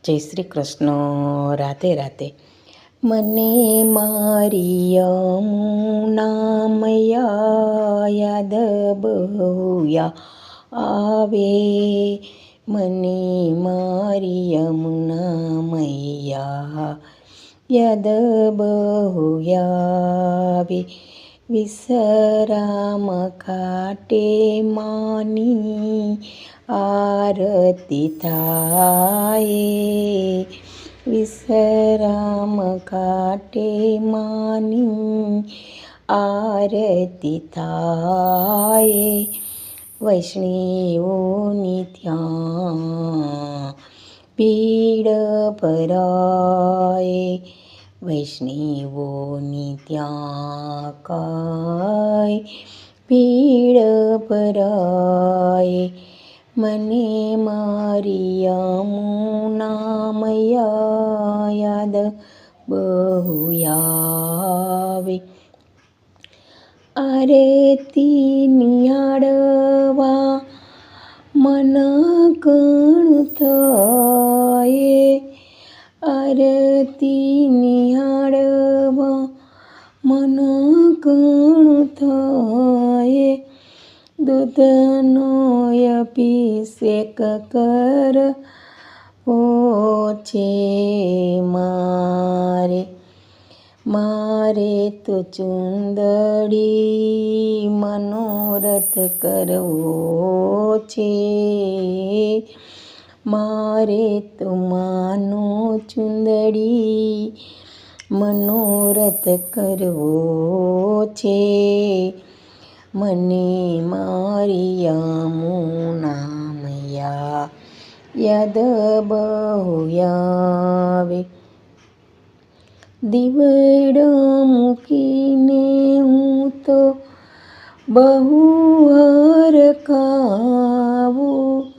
જય શ્રી કૃષ્ણ. રાધે રાધે. મને મારી યમુના મૈયા યાદ બહુયા આવે. મને મારી યમુના મૈયા યાદ બહુયા આવે. વિશ્રામ ઘાટે માની આરતી થાય. વિશ્રામ ઘાટે માની આરતી થાય. વૈષ્ણવોની ત્યાં પીડ ભરાય. વૈષ્ણવોની ત્યાં કાંઈ પીડ ભરાય. મને મારી યમુના મૈયા યાદ બહુયા આવે. આરતી નિહાળવા મન ઘણું થાય. આરતી નિહાળવા મન ઘણું થાય. દૂધનો અભિષેક કરવો છે મારે. મારે તો ચુંદડી મનોરથ કરવો છે. મારે તો માનો ચુંદડી મનોરથ કરવો છે. મને મારી યમુના મૈયા યાદ બહુયા આવે. દીવડો મૂકીને હું તો બહુ હરખાવું.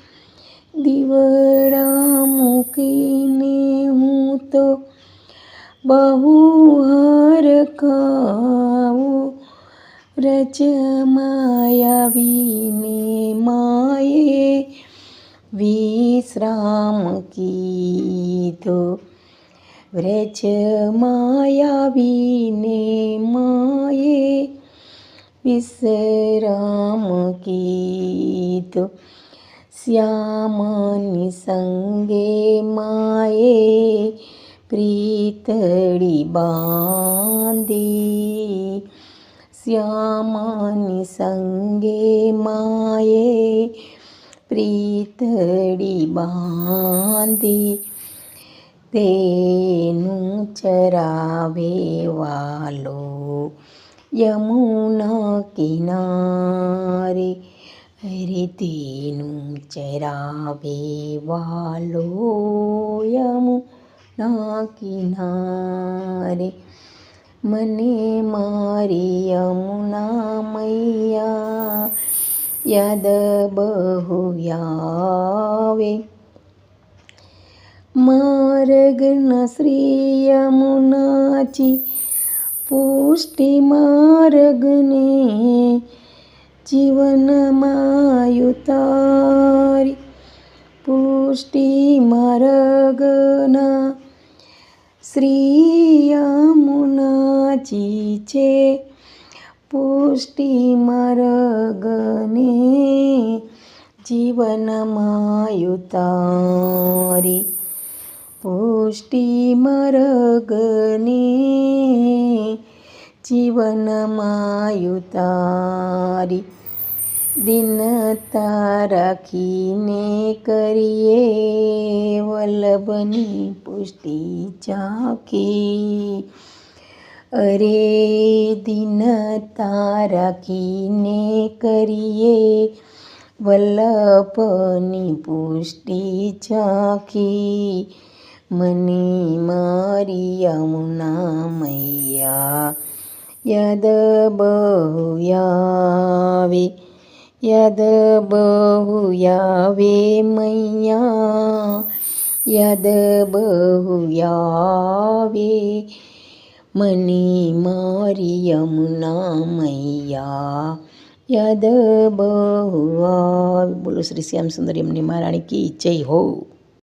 દીવડા મૂકીને હું તો બહુ હરખાવું. વ્રજમાં આવીને માએ વિશ્રામ કીધો. વ્રજમાં આવીને માએ વિશ્રામ કીધો. શ્યામની સંગે માએ પ્રીતડી બાંધી. શ્યામની સંગે માએ પ્રીતડી બાંધી. તેનું ચરાવે વાલો યમુના કિનારે. હરે તેનું ચરાવે વાલો યમુના કિનારે. મને મારી યમુના મૈયા યાદ બહુયા આવે. માર્ગના શ્રી યમુનાજી પુષ્ટિ માર્ગને જીવનમાં ઉતારી. પુષ્ટિ માર્ગના શ્રી યમુનાજી છે. પુષ્ટિ માર્ગને જીવનમાં ઉતારી. પુષ્ટિ માર્ગને જીવનમાં ઉતારી. દિનતા રાખીને કરીએ વલ્લભની પુષ્ટિ ઝાંખી. અરે દિનતા રાખીને કરીએ વલ્લભની પુષ્ટિ ઝાંખી. મને મારી યમુના મૈયા યાદ બહુયા આવે. યાદ બહુયા આવે મૈયા યાદ બહુયા આવે. મને મારી યમુના મૈયા યાદ બહુ આવે. બોલો શ્રી શ્યામ સુંદર યમુની મહારાણી કી જય હો.